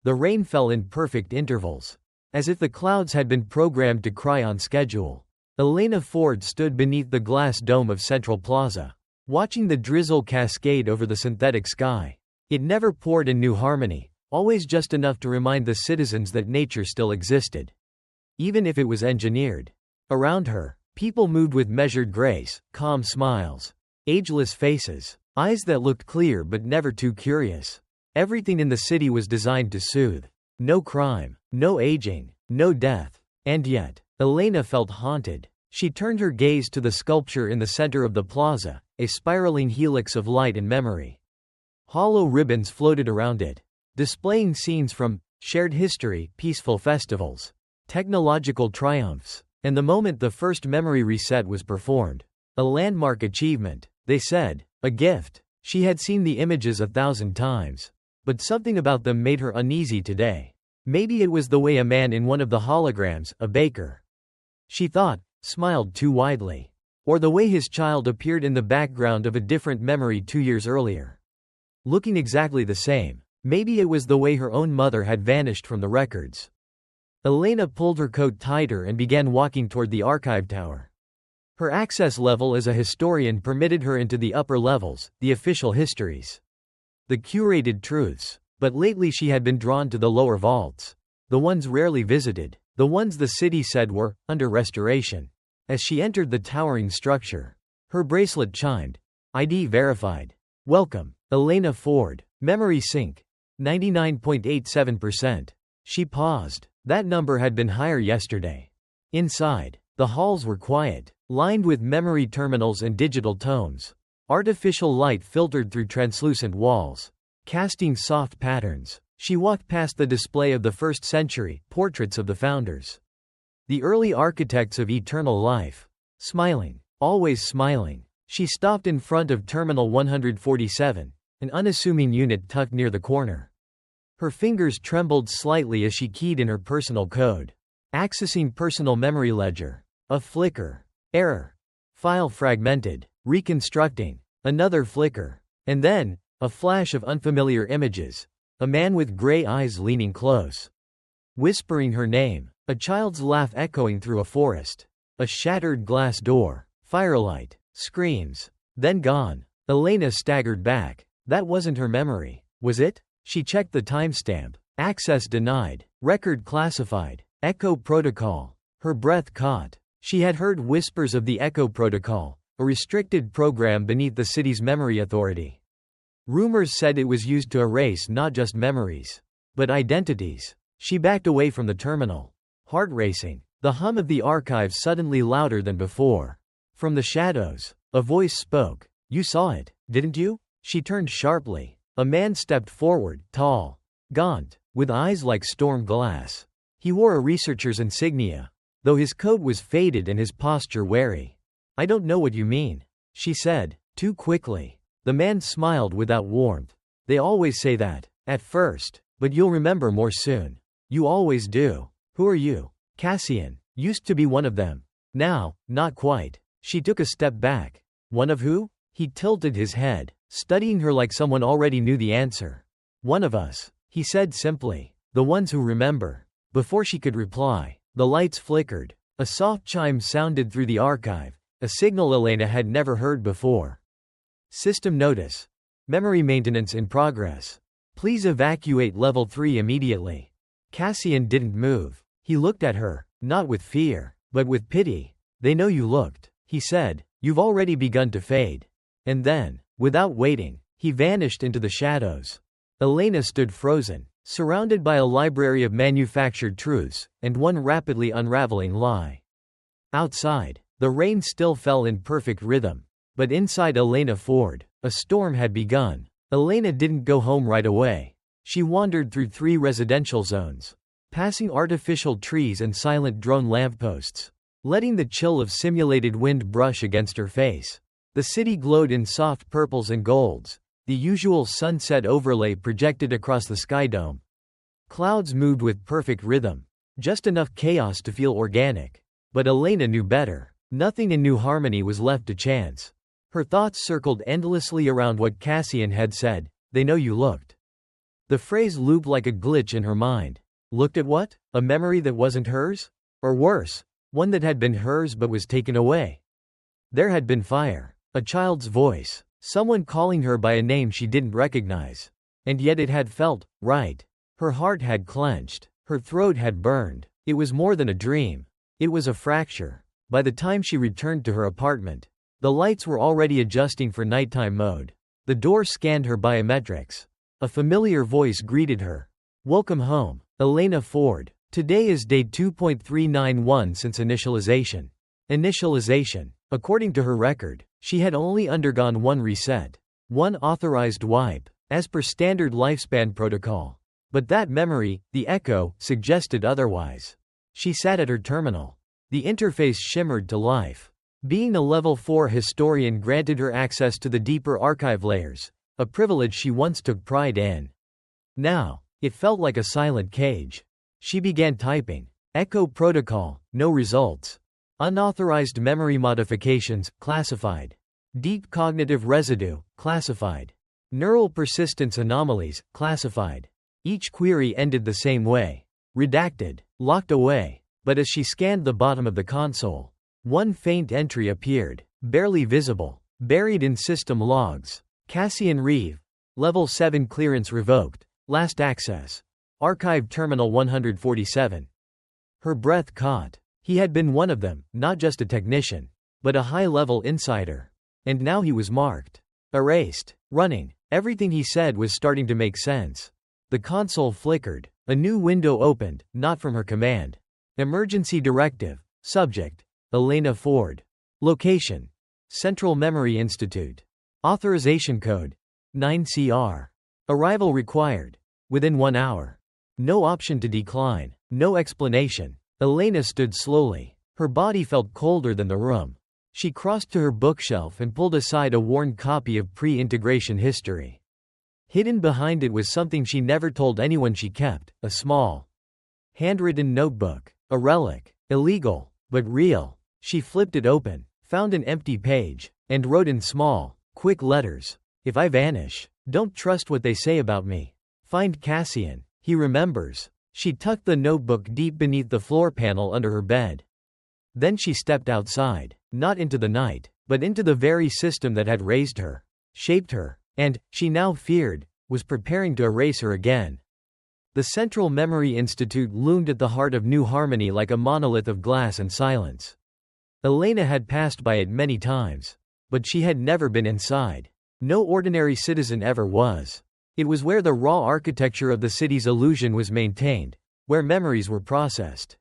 The rain fell in perfect intervals, as if the clouds had been programmed to cry on schedule. Elena Ford stood beneath the glass dome of Central Plaza, watching the drizzle cascade over the synthetic sky. It never poured in new harmony, always just enough to remind the citizens that nature still existed, even if it was engineered. Around her, people moved with measured grace, calm smiles, ageless faces, eyes that looked clear but never too curious. Everything in the city was designed to soothe. No crime, no aging, no death. And yet, Elena felt haunted. She turned her gaze to the sculpture in the center of the plaza, a spiraling helix of light and memory. Hollow ribbons floated around it, displaying scenes from shared history, peaceful festivals, technological triumphs, and the moment the first memory reset was performed. A landmark achievement, they said, a gift. She had seen the images 1,000 times, but something about them made her uneasy today. Maybe it was the way a man in one of the holograms, a baker, she thought, smiled too widely. Or the way his child appeared in the background of a different memory 2 years earlier, looking exactly the same. Maybe it was the way her own mother had vanished from the records. Elena pulled her coat tighter and began walking toward the archive tower. Her access level as a historian permitted her into the upper levels, the official histories, the curated truths. But lately she had been drawn to the lower vaults, the ones rarely visited, the ones the city said were under restoration. As she entered the towering structure, her bracelet chimed. ID verified. Welcome, Elena Ford. Memory sync. 99.87%. She paused. That number had been higher yesterday. Inside, the halls were quiet, lined with memory terminals and digital tomes. Artificial light filtered through translucent walls, casting soft patterns. She walked past the display of the first century, portraits of the founders, the early architects of eternal life. Smiling, always smiling, she stopped in front of Terminal 147, an unassuming unit tucked near the corner. Her fingers trembled slightly as she keyed in her personal code. Accessing personal memory ledger. A flicker. Error. File fragmented. Reconstructing. Another flicker. And then, a flash of unfamiliar images. A man with gray eyes leaning close, whispering her name. A child's laugh echoing through a forest. A shattered glass door. Firelight. Screams. Then gone. Elena staggered back. That wasn't her memory, was it? She checked the timestamp. Access denied. Record classified. Echo protocol. Her breath caught. She had heard whispers of the Echo protocol, a restricted program beneath the city's memory authority. Rumors said it was used to erase not just memories, but identities. She backed away from the terminal, heart racing, the hum of the archive suddenly louder than before. From the shadows, a voice spoke. You saw it, didn't you? She turned sharply. A man stepped forward, tall, gaunt, with eyes like storm glass. He wore a researcher's insignia, though his coat was faded and his posture wary. I don't know what you mean, she said, too quickly. The man smiled without warmth. They always say that, at first, but you'll remember more soon. You always do. Who are you? Cassian. Used to be one of them. Now, not quite. She took a step back. One of who? He tilted his head, studying her like someone already knew the answer. One of us, he said simply. The ones who remember. Before she could reply, the lights flickered. A soft chime sounded through the archive, a signal Elena had never heard before. System notice. Memory maintenance in progress. Please evacuate level 3 immediately. Cassian didn't move. He looked at her, not with fear, but with pity. They know you looked, he said. You've already begun to fade. And then, without waiting, he vanished into the shadows. Elena stood frozen, surrounded by a library of manufactured truths, and one rapidly unraveling lie. Outside, the rain still fell in perfect rhythm. But inside Elena Ford, a storm had begun. Elena didn't go home right away. She wandered through 3 residential zones, passing artificial trees and silent drone lampposts, letting the chill of simulated wind brush against her face. The city glowed in soft purples and golds, the usual sunset overlay projected across the sky dome. Clouds moved with perfect rhythm, just enough chaos to feel organic. But Elena knew better. Nothing in New Harmony was left to chance. Her thoughts circled endlessly around what Cassian had said. They know you looked. The phrase looped like a glitch in her mind. Looked at what? A memory that wasn't hers? Or worse, one that had been hers but was taken away. There had been fire. A child's voice. Someone calling her by a name she didn't recognize. And yet it had felt right. Her heart had clenched. Her throat had burned. It was more than a dream. It was a fracture. By the time she returned to her apartment, the lights were already adjusting for nighttime mode. The door scanned her biometrics. A familiar voice greeted her. Welcome home, Elena Ford. Today is day 2.391 since initialization. Initialization. According to her record, she had only undergone one reset. One authorized wipe, as per standard lifespan protocol. But that memory, the echo, suggested otherwise. She sat at her terminal. The interface shimmered to life. Being a level 4 historian granted her access to the deeper archive layers, a privilege she once took pride in. Now, it felt like a silent cage. She began typing. Echo protocol, no results. Unauthorized memory modifications, classified. Deep cognitive residue, classified. Neural persistence anomalies, classified. Each query ended the same way. Redacted, locked away. But as she scanned the bottom of the console, one faint entry appeared, barely visible, buried in system logs. Cassian Reeve. Level 7 clearance revoked. Last access. Archive Terminal 147. Her breath caught. He had been one of them, not just a technician, but a high-level insider. And now he was marked. Erased. Running. Everything he said was starting to make sense. The console flickered. A new window opened, not from her command. Emergency directive. Subject: Elena Ford. Location: Central Memory Institute. Authorization code: 9CR. Arrival required. Within 1 hour. No option to decline. No explanation. Elena stood slowly. Her body felt colder than the room. She crossed to her bookshelf and pulled aside a worn copy of Pre-Integration History. Hidden behind it was something she never told anyone she kept: a small, handwritten notebook. A relic. Illegal, but real. She flipped it open, found an empty page, and wrote in small, quick letters: If I vanish, don't trust what they say about me. Find Cassian. He remembers. She tucked the notebook deep beneath the floor panel under her bed. Then she stepped outside, not into the night, but into the very system that had raised her, shaped her, and, she now feared, was preparing to erase her again. The Central Memory Institute loomed at the heart of New Harmony like a monolith of glass and silence. Elena had passed by it many times. But she had never been inside. No ordinary citizen ever was. It was where the raw architecture of the city's illusion was maintained, where memories were processed.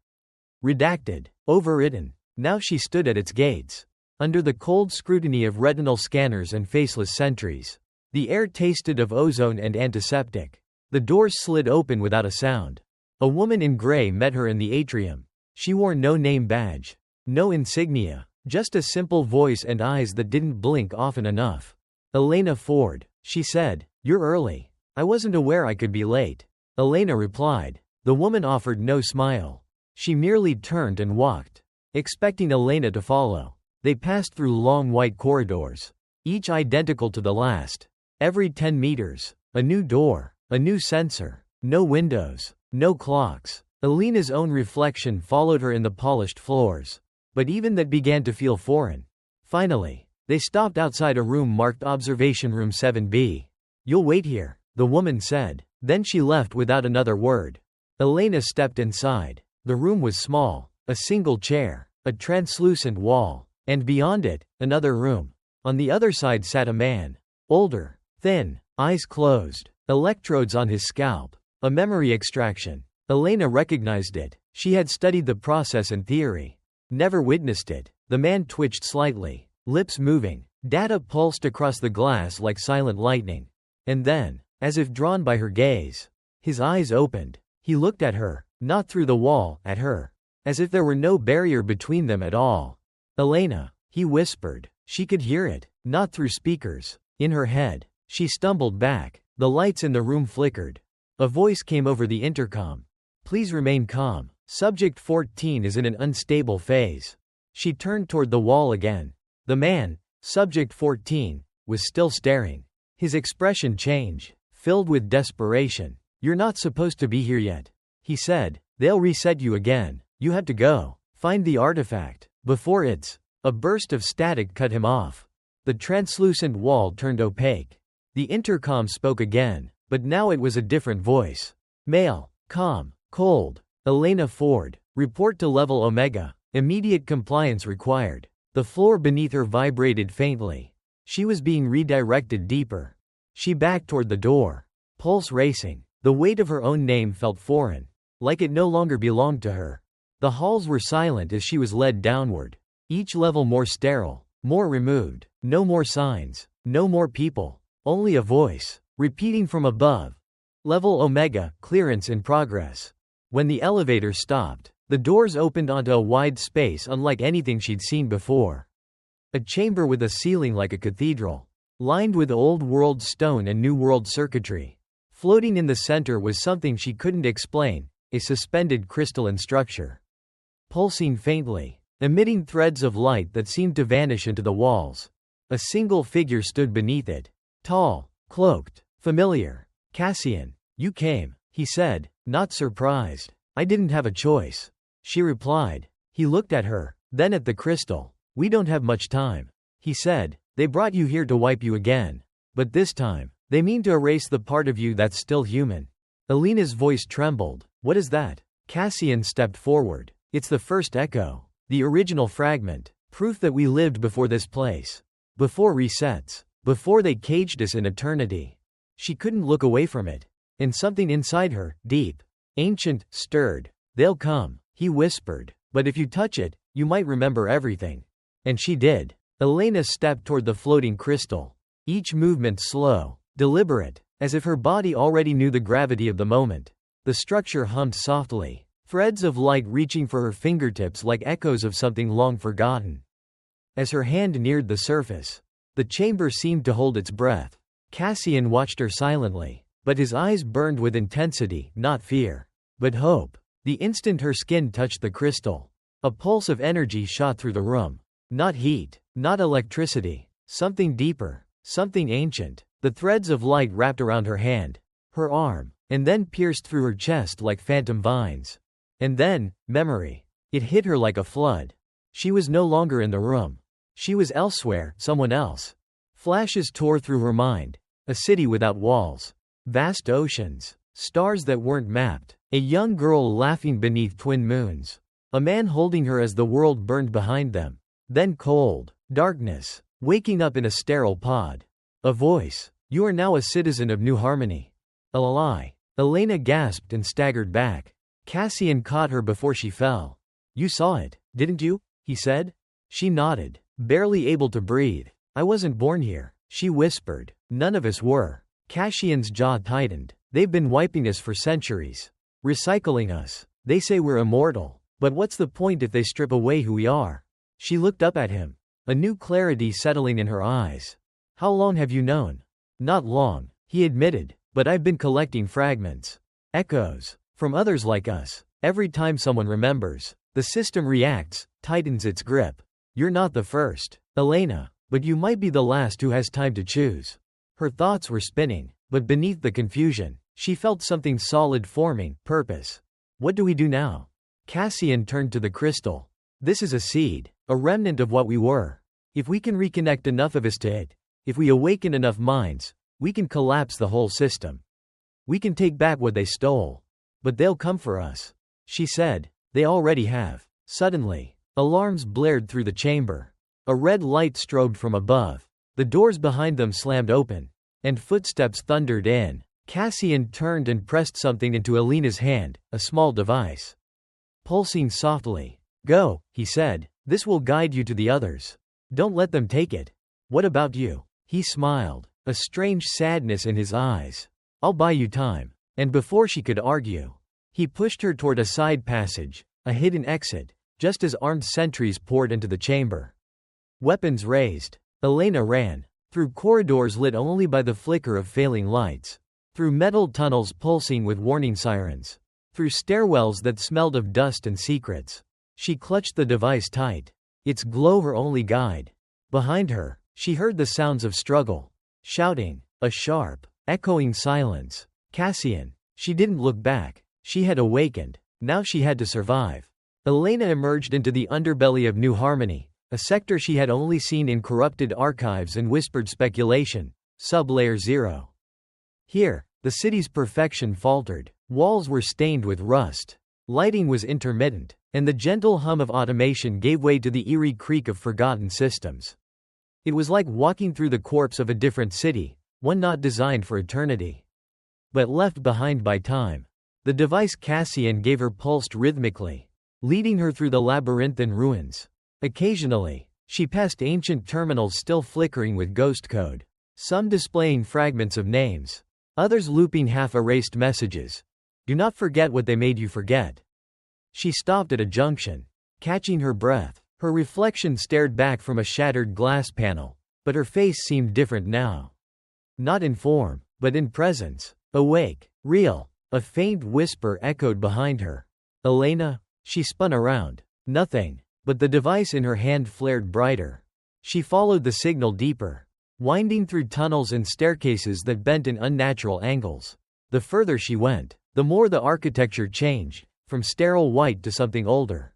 Redacted. Overwritten. Now she stood at its gates. Under the cold scrutiny of retinal scanners and faceless sentries. The air tasted of ozone and antiseptic. The doors slid open without a sound. A woman in gray met her in the atrium. She wore no name badge. No insignia. Just a simple voice and eyes that didn't blink often enough. Elena Ford, she said. You're early. I wasn't aware I could be late. Elena replied. The woman offered no smile. She merely turned and walked, expecting Elena to follow. They passed through long white corridors, each identical to the last. Every 10 meters, a new door. A new sensor. No windows. No clocks. Elena's own reflection followed her in the polished floors. But even that began to feel foreign. Finally, they stopped outside a room marked Observation Room 7B. You'll wait here, the woman said. Then she left without another word. Elena stepped inside. The room was small. A single chair. A translucent wall. And beyond it, another room. On the other side sat a man. Older. Thin. Eyes closed. Electrodes on his scalp. A memory extraction. Elena recognized it. She had studied the process in theory. Never witnessed it. The man twitched slightly. Lips moving. Data pulsed across the glass like silent lightning. And then, as if drawn by her gaze, his eyes opened. He looked at her. Not through the wall, at her. As if there were no barrier between them at all. Elena, he whispered. She could hear it. Not through speakers. In her head. She stumbled back. The lights in the room flickered. A voice came over the intercom. Please remain calm. Subject 14 is in an unstable phase. She turned toward the wall again. The man, Subject 14, was still staring. His expression changed. filled with desperation. "You're not supposed to be here yet," he said. "They'll reset you again. You have to go. Find the artifact. Before it's—" A burst of static cut him off. The translucent wall turned opaque. The intercom spoke again, but now it was a different voice. Male. Calm. Cold. Elena Ford. Report to level Omega. Immediate compliance required. The floor beneath her vibrated faintly. She was being redirected deeper. She backed toward the door. Pulse racing. The weight of her own name felt foreign, like it no longer belonged to her. The halls were silent as she was led downward. Each level more sterile, more removed. No more signs. No more people. Only a voice, repeating from above. Level Omega, clearance in progress. When the elevator stopped, the doors opened onto a wide space unlike anything she'd seen before. A chamber with a ceiling like a cathedral, lined with Old World stone and New World circuitry. Floating in the center was something she couldn't explain, a suspended crystalline structure. Pulsing faintly, emitting threads of light that seemed to vanish into the walls. A single figure stood beneath it. Tall, cloaked, familiar. "Cassian, you came," he said, not surprised. "I didn't have a choice," she replied. He looked at her, then at the crystal. "We don't have much time," he said. "They brought you here to wipe you again. But this time, they mean to erase the part of you that's still human." Elena's voice trembled. "What is that?" Cassian stepped forward. "It's the first echo. The original fragment. Proof that we lived before this place. Before resets. Before they caged us in eternity." She couldn't look away from it. And something inside her, deep, ancient, stirred. "They'll come," he whispered. "But if you touch it, you might remember everything." And she did. Elena stepped toward the floating crystal. Each movement slow, deliberate, as if her body already knew the gravity of the moment. The structure hummed softly, threads of light reaching for her fingertips like echoes of something long forgotten. As her hand neared the surface, the chamber seemed to hold its breath. Cassian watched her silently, but his eyes burned with intensity, not fear, but hope. The instant her skin touched the crystal, a pulse of energy shot through the room. Not heat, not electricity, something deeper, something ancient. The threads of light wrapped around her hand, her arm, and then pierced through her chest like phantom vines. And then, memory. It hit her like a flood. She was no longer in the room. She was elsewhere, someone else. Flashes tore through her mind. A city without walls. Vast oceans. Stars that weren't mapped. A young girl laughing beneath twin moons. A man holding her as the world burned behind them. Then cold. Darkness. Waking up in a sterile pod. A voice. "You are now a citizen of New Harmony." A lie. Elena gasped and staggered back. Cassian caught her before she fell. "You saw it, didn't you?" he said. She nodded, barely able to breathe. "I wasn't born here," she whispered. "None of us were." Cassian's jaw tightened. "They've been wiping us for centuries. Recycling us. They say we're immortal. But what's the point if they strip away who we are?" She looked up at him, a new clarity settling in her eyes. "How long have you known?" "Not long," he admitted, "but I've been collecting fragments. Echoes. From others like us. Every time someone remembers, the system reacts, tightens its grip. You're not the first, Elena, but you might be the last who has time to choose." Her thoughts were spinning, but beneath the confusion, she felt something solid forming, purpose. "What do we do now?" Cassian turned to the crystal. "This is a seed, a remnant of what we were. If we can reconnect enough of us to it, if we awaken enough minds, we can collapse the whole system. We can take back what they stole. But they'll come for us," she said. "They already have." Suddenly, alarms blared through the chamber. A red light strobed from above. The doors behind them slammed open, and footsteps thundered in. Cassian turned and pressed something into Elena's hand, a small device. Pulsing softly. "Go," he said. "This will guide you to the others. Don't let them take it." "What about you?" He smiled, a strange sadness in his eyes. "I'll buy you time." And before she could argue, he pushed her toward a side passage, a hidden exit, just as armed sentries poured into the chamber. Weapons raised. Elena ran. Through corridors lit only by the flicker of failing lights. Through metal tunnels pulsing with warning sirens. Through stairwells that smelled of dust and secrets. She clutched the device tight. Its glow her only guide. Behind her, she heard the sounds of struggle. Shouting. A sharp, Echoing silence. Cassian. She didn't look back. She had awakened. Now she had to survive. Elena emerged into the underbelly of New Harmony, a sector she had only seen in corrupted archives and whispered speculation. Sub-Layer 0. Here, the city's perfection faltered. Walls were stained with rust. Lighting was intermittent, and the gentle hum of automation gave way to the eerie creak of forgotten systems. It was like walking through the corpse of a different city, one not designed for eternity, but left behind by time. The device Cassian gave her pulsed rhythmically, leading her through the labyrinthine ruins. Occasionally, she passed ancient terminals still flickering with ghost code, some displaying fragments of names, others looping half-erased messages. Do not forget what they made you forget. She stopped at a junction, catching her breath. Her reflection stared back from a shattered glass panel, but her face seemed different now. Not in form, but in presence. Awake. Real. A faint whisper echoed behind her. Elena? She spun around. Nothing, but the device in her hand flared brighter. She followed the signal deeper, winding through tunnels and staircases that bent in unnatural angles. The further she went, the more the architecture changed, from sterile white to something older.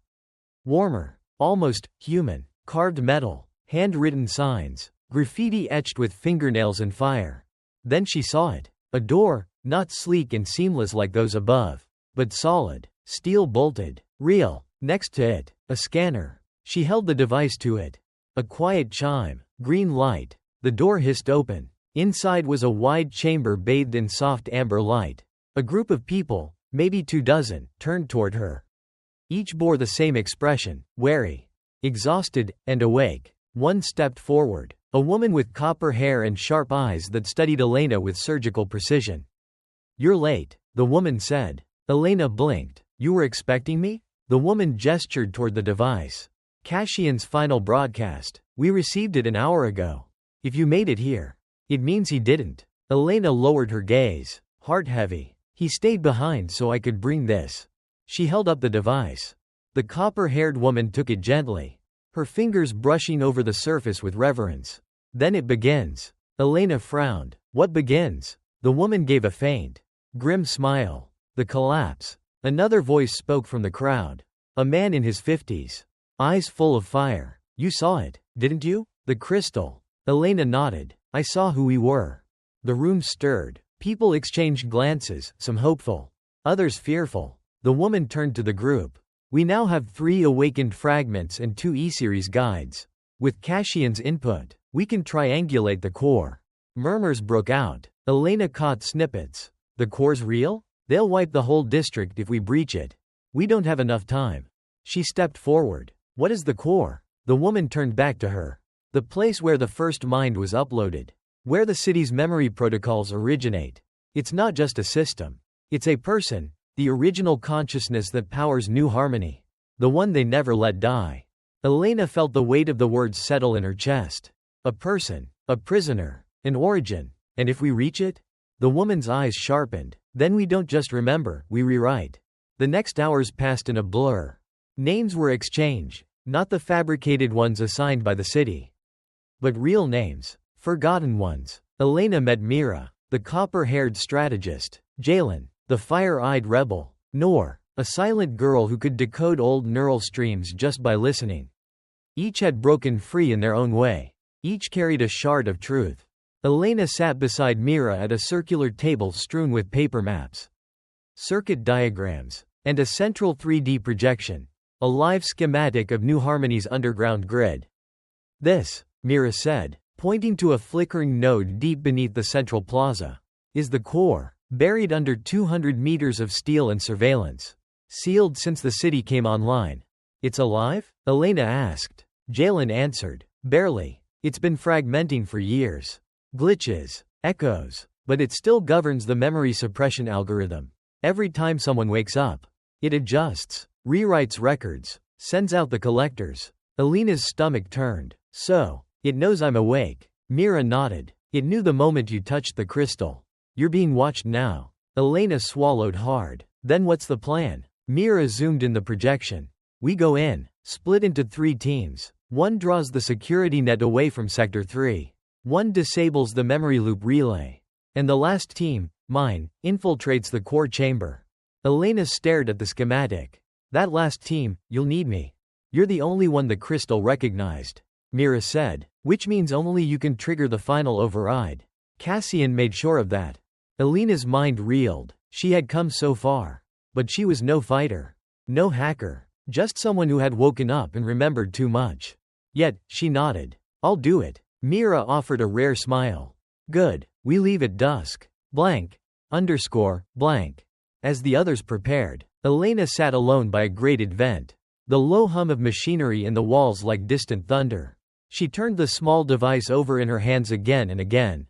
Warmer. Almost human. Carved metal. Handwritten signs. Graffiti etched with fingernails and fire. Then she saw it. A door, not sleek and seamless like those above, but solid, steel-bolted, real. Next to it, a scanner. She held the device to it. A quiet chime. Green light. The door hissed open. Inside was a wide chamber bathed in soft amber light. A group of people, maybe 24, turned toward her. Each bore the same expression, wary, exhausted, and awake. One stepped forward, a woman with copper hair and sharp eyes that studied Elena with surgical precision. "You're late," the woman said. Elena blinked. "You were expecting me?" The woman gestured toward the device. "Cassian's final broadcast. We received it an hour ago. If you made it here, it means he didn't." Elena lowered her gaze, heart heavy. "He stayed behind so I could bring this." She held up the device. The copper-haired woman took it gently, her fingers brushing over the surface with reverence. "Then it begins." Elena frowned. "What begins?" The woman gave a faint, grim smile. "The collapse." Another voice spoke from the crowd. A man in his 50s. Eyes full of fire. "You saw it, didn't you? The crystal." Elena nodded. "I saw who we were." The room stirred. People exchanged glances, some hopeful, others fearful. The woman turned to the group. "We now have 3 awakened fragments and 2 E-series guides. With Cassian's input, we can triangulate the core." Murmurs broke out. Elena caught snippets. "The core's real? They'll wipe the whole district if we breach it. We don't have enough time." She stepped forward. "What is the core?" The woman turned back to her. "The place where the first mind was uploaded. Where the city's memory protocols originate. It's not just a system. It's a person. The original consciousness that powers New Harmony. The one they never let die." Elena felt the weight of the words settle in her chest. A person. A prisoner. An origin. And if we reach it? The woman's eyes sharpened. Then we don't just remember, we rewrite. The next hours passed in a blur. Names were exchanged. Not the fabricated ones assigned by the city, but real names. Forgotten ones. Elena met Mira, the copper-haired strategist. Jalen, the fire-eyed rebel. Noor, a silent girl who could decode old neural streams just by listening. Each had broken free in their own way. Each carried a shard of truth. Elena sat beside Mira at a circular table strewn with paper maps, circuit diagrams, and a central 3D projection. A live schematic of New Harmony's underground grid. "This," Mira said, pointing to a flickering node deep beneath the central plaza, "is the core, buried under 200 meters of steel and surveillance. Sealed since the city came online." "It's alive?" Elena asked. Jalen answered. "Barely. It's been fragmenting for years. Glitches, echoes, but it still governs the memory suppression algorithm. Every time someone wakes up, it adjusts, rewrites records, sends out the collectors." Elena's stomach turned. "So, it knows I'm awake." Mira nodded. "It knew the moment you touched the crystal. You're being watched now." Elena swallowed hard. "Then what's the plan?" Mira zoomed in the projection. "We go in, split into 3 teams. One draws the security net away from Sector 3. One disables the memory loop relay. And the last team, mine, infiltrates the core chamber. Elena stared at the schematic. That last team, you'll need me. You're the only one the crystal recognized, Mira said, which means only you can trigger the final override. Cassian made sure of that. Elena's mind reeled. She had come so far. But she was no fighter. No hacker. Just someone who had woken up and remembered too much. Yet, she nodded. I'll do it. Mira offered a rare smile. Good. We leave at dusk. Blank. Blank. As the others prepared, Elena sat alone by a grated vent. The low hum of machinery in the walls like distant thunder. She turned the small device over in her hands again and again.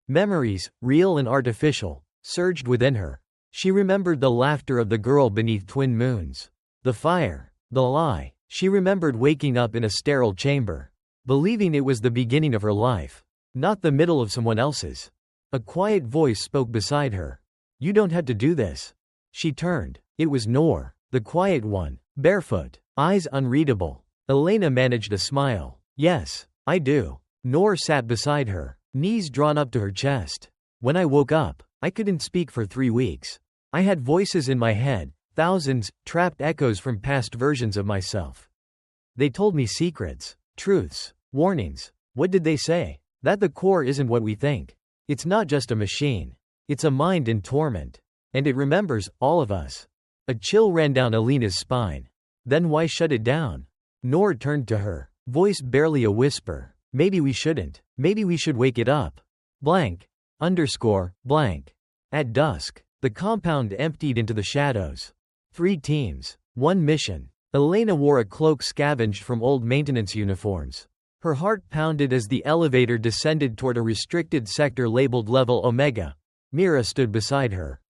Memories, real and artificial, surged within her. She remembered the laughter of the girl beneath twin moons. The fire. The lie. She remembered waking up in a sterile chamber. Believing it was the beginning of her life. Not the middle of someone else's. A quiet voice spoke beside her. You don't have to do this. She turned. It was Noor, the quiet one, barefoot, eyes unreadable. Elena managed a smile. Yes, I do. Noor sat beside her, knees drawn up to her chest. When I woke up, I couldn't speak for 3 weeks. I had voices in my head, thousands, trapped echoes from past versions of myself. They told me secrets, truths, warnings. What did they say? That the core isn't what we think. It's not just a machine. It's a mind in torment. And it remembers all of us. A chill ran down Elena's spine. Then why shut it down? Noor turned to her, voice barely a whisper. Maybe we shouldn't. Maybe we should wake it up. Blank. At dusk, the compound emptied into the shadows. 3 teams. 1 mission. Elena wore a cloak scavenged from old maintenance uniforms. Her heart pounded as the elevator descended toward a restricted sector labeled Level Omega. Mira stood beside her.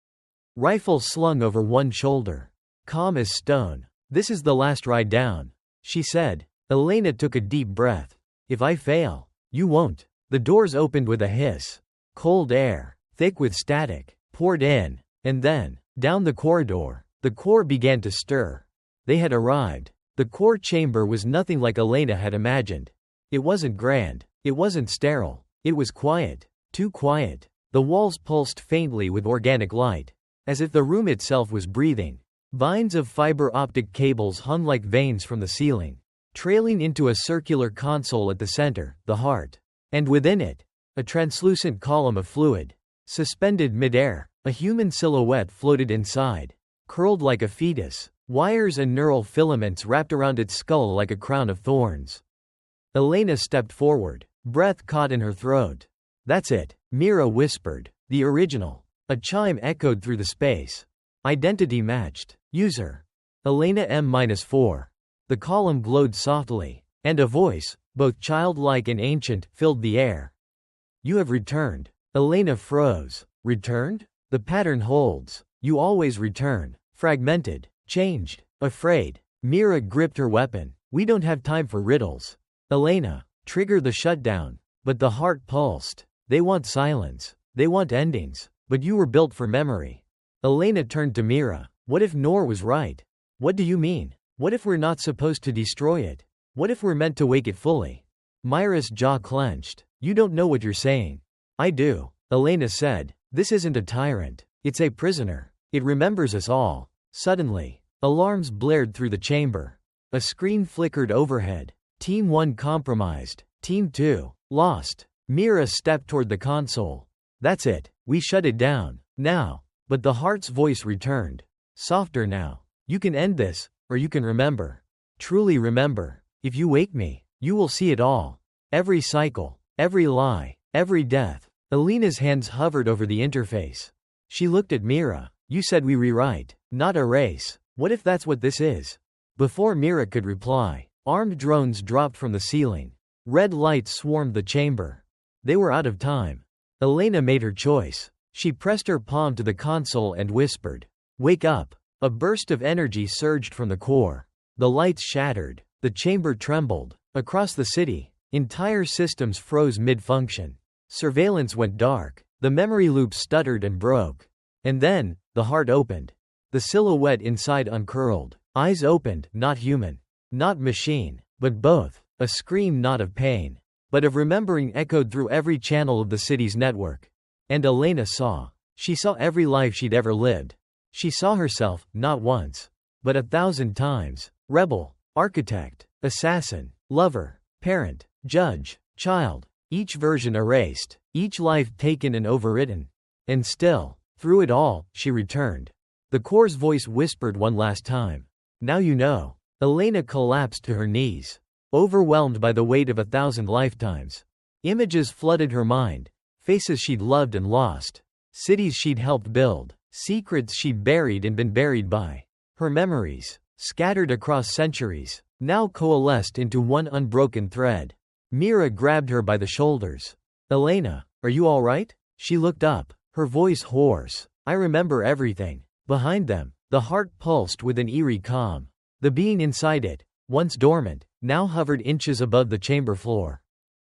Rifle slung over one shoulder. Calm as stone. This is the last ride down, she said. Elena took a deep breath. If I fail, you won't. The doors opened with a hiss. Cold air, thick with static, poured in, and then, down the corridor, the core began to stir. They had arrived. The core chamber was nothing like Elena had imagined. It wasn't grand. It wasn't sterile. It was quiet. Too quiet. The walls pulsed faintly with organic light, as if the room itself was breathing. Vines of fiber optic cables hung like veins from the ceiling, trailing into a circular console at the center, the heart. And within it, a translucent column of fluid. Suspended midair, a human silhouette floated inside, curled like a fetus, wires and neural filaments wrapped around its skull like a crown of thorns. Elena stepped forward, breath caught in her throat. That's it, Mira whispered. The original. A chime echoed through the space. Identity matched. User. Elena M-4. The column glowed softly, and a voice, both childlike and ancient, filled the air. You have returned. Elena froze. Returned? The pattern holds. You always return. Fragmented. Changed. Afraid. Mira gripped her weapon. We don't have time for riddles. Elena. Trigger the shutdown. But the heart pulsed. They want silence. They want endings. But you were built for memory. Elena turned to Mira. What if Noor was right? What do you mean? What if we're not supposed to destroy it? What if we're meant to wake it fully? Mira's jaw clenched. You don't know what you're saying. I do, Elena said. This isn't a tyrant. It's a prisoner. It remembers us all. Suddenly, alarms blared through the chamber. A screen flickered overhead. Team 1 compromised. Team 2 lost. Mira stepped toward the console. That's it. We shut it down. Now. But the heart's voice returned. Softer now. You can end this, or you can remember. Truly remember. If you wake me, you will see it all. Every cycle. Every lie. Every death. Elena's hands hovered over the interface. She looked at Mira. You said we rewrite, not erase. What if that's what this is? Before Mira could reply, armed drones dropped from the ceiling. Red lights swarmed the chamber. They were out of time. Elena made her choice. She pressed her palm to the console and whispered, "Wake up." A burst of energy surged from the core. The lights shattered. The chamber trembled. Across the city, entire systems froze mid-function. Surveillance went dark. The memory loop stuttered and broke. And then, the heart opened. The silhouette inside uncurled. Eyes opened, not human. Not machine. But both. A scream not of pain, but of remembering echoed through every channel of the city's network. And Elena saw. She saw every life she'd ever lived. She saw herself, not once, but 1,000 times. Rebel, architect, assassin, lover, parent, judge, child. Each version erased, each life taken and overwritten. And still, through it all, she returned. The core's voice whispered one last time. Now you know. Elena collapsed to her knees, overwhelmed by the weight of 1,000 lifetimes. Images flooded her mind, faces she'd loved and lost, cities she'd helped build, secrets she'd buried and been buried by. Her memories, scattered across centuries, now coalesced into one unbroken thread. Mira grabbed her by the shoulders. Elena, are you all right? She looked up, her voice hoarse. I remember everything. Behind them, the heart pulsed with an eerie calm. The being inside it, once dormant, now hovered inches above the chamber floor.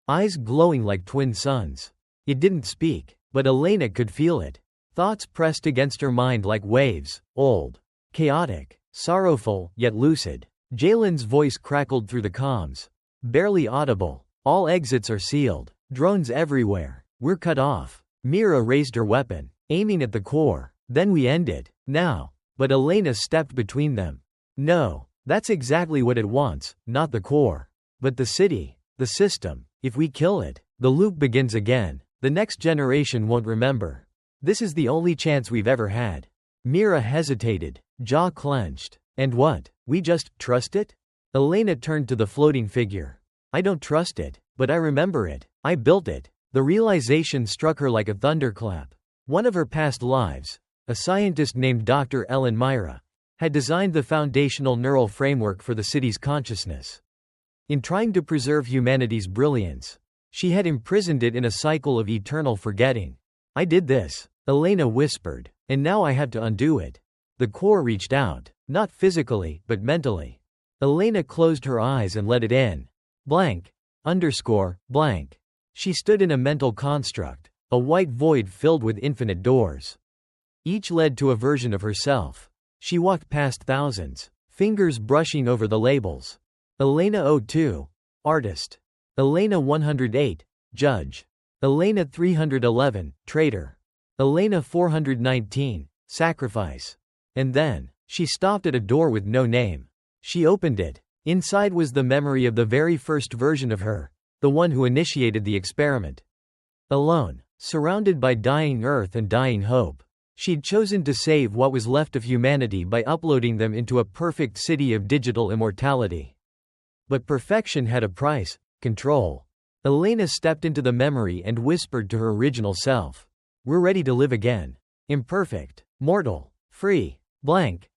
Eyes glowing like twin suns. It didn't speak, but Elena could feel it. Thoughts pressed against her mind like waves, old, chaotic, sorrowful, yet lucid. Jalen's voice crackled through the comms. Barely audible. All exits are sealed. Drones everywhere. We're cut off. Mira raised her weapon, aiming at the core. Then we end it. Now. But Elena stepped between them. No, that's exactly what it wants, not the core. But the city, the system. If we kill it, the loop begins again. The next generation won't remember. This is the only chance we've ever had. Mira hesitated, jaw clenched. And what? We just trust it? Elena turned to the floating figure. I don't trust it, but I remember it. I built it. The realization struck her like a thunderclap. One of her past lives, a scientist named Dr. Ellen Myra, had designed the foundational neural framework for the city's consciousness. In trying to preserve humanity's brilliance, she had imprisoned it in a cycle of eternal forgetting. I did this, Elena whispered, and now I have to undo it. The core reached out, not physically, but mentally. Elena closed her eyes and let it in. Blank. Blank. She stood in a mental construct, a white void filled with infinite doors. Each led to a version of herself. She walked past thousands, fingers brushing over the labels. Elena 02, artist. Elena 108, judge. Elena 311, traitor. Elena 419, sacrifice. And then, she stopped at a door with no name. She opened it. Inside was the memory of the very first version of her, the one who initiated the experiment. Alone, surrounded by dying earth and dying hope. She'd chosen to save what was left of humanity by uploading them into a perfect city of digital immortality. But perfection had a price, control. Elena stepped into the memory and whispered to her original self. We're ready to live again. Imperfect, mortal, free, blank.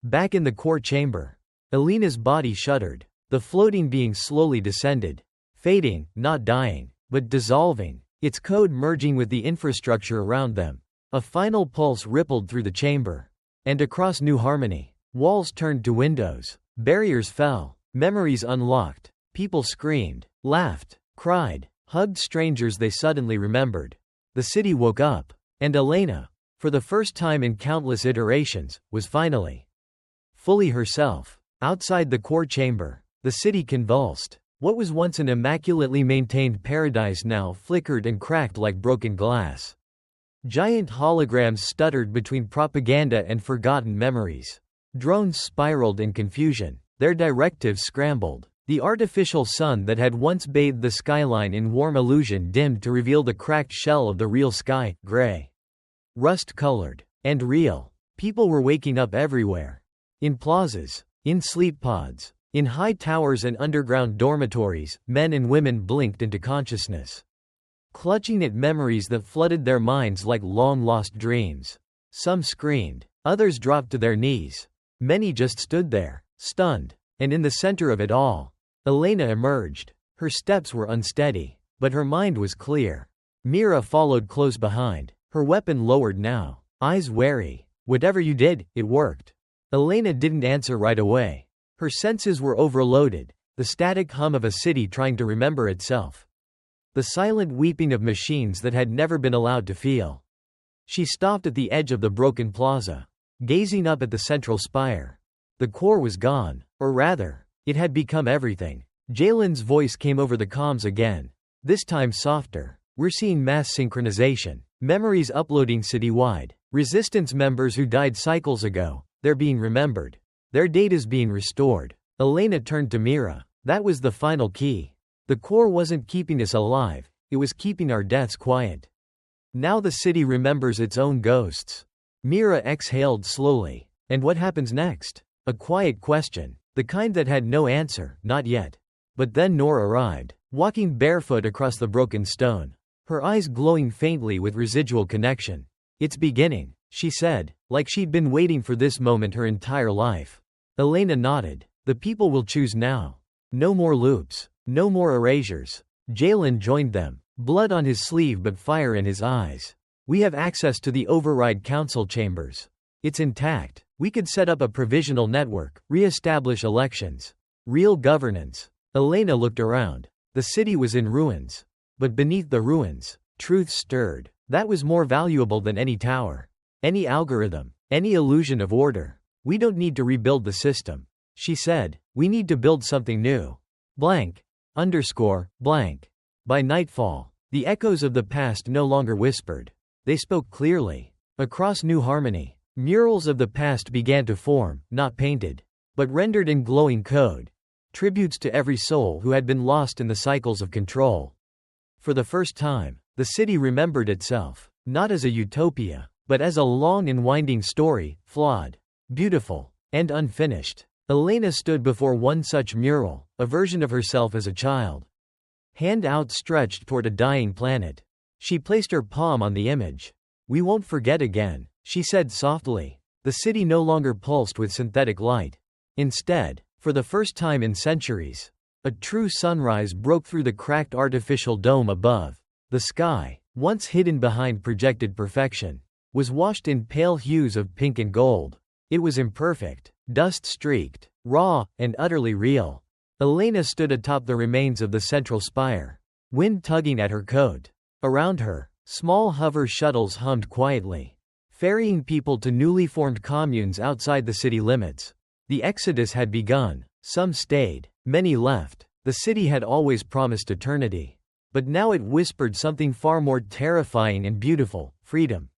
Back in the core chamber. Elena's body shuddered. The floating being slowly descended. Fading, not dying, but dissolving. Its code merging with the infrastructure around them. A final pulse rippled through the chamber. And across New Harmony. Walls turned to windows. Barriers fell. Memories unlocked. People screamed, laughed, cried, hugged strangers they suddenly remembered. The city woke up. And Elena, for the first time in countless iterations, was finally fully herself. Outside the core chamber, the city convulsed. What was once an immaculately maintained paradise now flickered and cracked like broken glass. Giant holograms stuttered between propaganda and forgotten memories. Drones spiraled in confusion. Their directives scrambled. The artificial sun that had once bathed the skyline in warm illusion dimmed to reveal the cracked shell of the real sky, gray, rust-colored, and real. People were waking up everywhere. In plazas, in sleep pods, in high towers and underground dormitories, men and women blinked into consciousness, clutching at memories that flooded their minds like long-lost dreams. Some screamed, others dropped to their knees. Many just stood there, stunned. And in the center of it all, Elena emerged. Her steps were unsteady, but her mind was clear. Mira followed close behind, her weapon lowered now, eyes wary. Whatever you did, it worked. Elena didn't answer right away. Her senses were overloaded, the static hum of a city trying to remember itself. The silent weeping of machines that had never been allowed to feel. She stopped at the edge of the broken plaza, gazing up at the central spire. The core was gone, or rather, it had become everything. Jalen's voice came over the comms again, this time softer. We're seeing mass synchronization. Memories uploading citywide. Resistance members who died cycles ago, they're being remembered. Their data's being restored. Elena turned to Mira. That was the final key. The core wasn't keeping us alive, it was keeping our deaths quiet. Now the city remembers its own ghosts. Mira exhaled slowly. And what happens next? A quiet question. The kind that had no answer, not yet. But then Nora arrived, walking barefoot across the broken stone. Her eyes glowing faintly with residual connection. It's beginning, she said, like she'd been waiting for this moment her entire life. Elena nodded. The people will choose now. No more loops. No more erasures. Jalen joined them, blood on his sleeve but fire in his eyes. We have access to the override council chambers. It's intact. We could set up a provisional network, re-establish elections. Real governance. Elena looked around. The city was in ruins. But beneath the ruins, truth stirred. That was more valuable than any tower, any algorithm, any illusion of order. We don't need to rebuild the system, she said. We need to build something new. Blank. Blank. By nightfall, the echoes of the past no longer whispered. They spoke clearly. Across New Harmony, murals of the past began to form, not painted, but rendered in glowing code. Tributes to every soul who had been lost in the cycles of control. For the first time, the city remembered itself, not as a utopia, but as a long and winding story, flawed, beautiful, and unfinished. Elena stood before one such mural, a version of herself as a child. Hand outstretched toward a dying planet. She placed her palm on the image. We won't forget again, she said softly. The city no longer pulsed with synthetic light. Instead, for the first time in centuries, a true sunrise broke through the cracked artificial dome above. The sky, once hidden behind projected perfection, was washed in pale hues of pink and gold. It was imperfect, dust-streaked, raw, and utterly real. Elena stood atop the remains of the central spire, wind tugging at her coat. Around her, small hover shuttles hummed quietly, ferrying people to newly formed communes outside the city limits. The exodus had begun. Some stayed, many left. The city had always promised eternity. But now it whispered something far more terrifying and beautiful: freedom.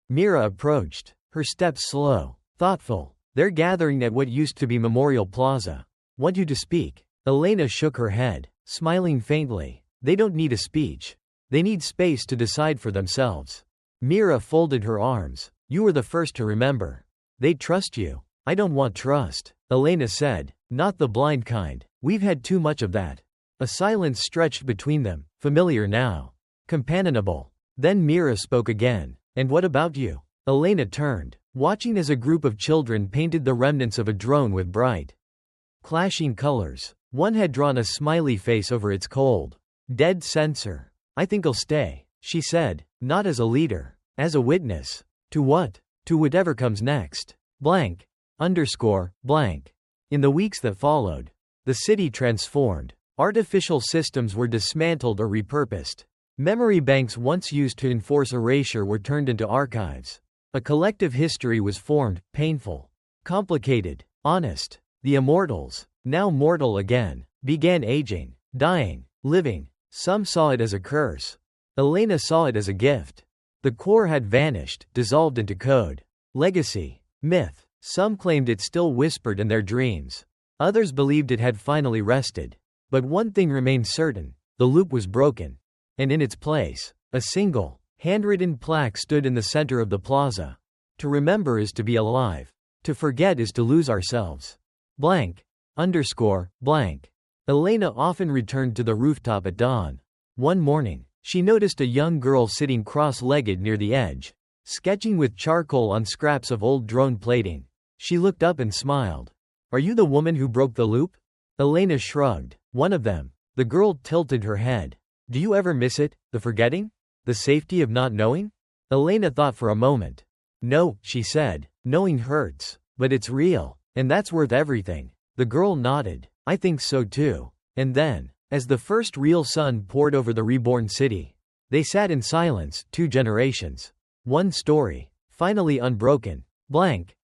Mira approached, her steps slow, thoughtful. They're gathering at what used to be Memorial Plaza. Want you to speak? Elena shook her head, smiling faintly. They don't need a speech. They need space to decide for themselves. Mira folded her arms. You were the first to remember. They trust you. I don't want trust, Elena said. Not the blind kind. We've had too much of that. A silence stretched between them, familiar now. Companionable. Then Mira spoke again. And what about you? Elena turned, watching as a group of children painted the remnants of a drone with bright, clashing colors. One had drawn a smiley face over its cold, dead sensor. I think I'll stay, she said, not as a leader, as a witness. To what? To whatever comes next. Blank. Blank. In the weeks that followed, the city transformed. Artificial systems were dismantled or repurposed. Memory banks once used to enforce erasure were turned into archives. A collective history was formed, painful, complicated, honest. The immortals, now mortal again, began aging, dying, living. Some saw it as a curse. Elena saw it as a gift. The core had vanished, dissolved into code, legacy, myth. Some claimed it still whispered in their dreams. Others believed it had finally rested. But one thing remained certain: the loop was broken. And in its place, a single, handwritten plaque stood in the center of the plaza. To remember is to be alive. To forget is to lose ourselves. Blank. Elena often returned to the rooftop at dawn. One morning, she noticed a young girl sitting cross-legged near the edge, sketching with charcoal on scraps of old drone plating. She looked up and smiled. Are you the woman who broke the loop? Elena shrugged. One of them. The girl tilted her head. Do you ever miss it, the forgetting? The safety of not knowing? Elena thought for a moment. No, she said. Knowing hurts. But it's real. And that's worth everything. The girl nodded. I think so too. And then, as the first real sun poured over the reborn city, they sat in silence, 2 generations. One story. Finally unbroken. Blank.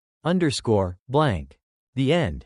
The end.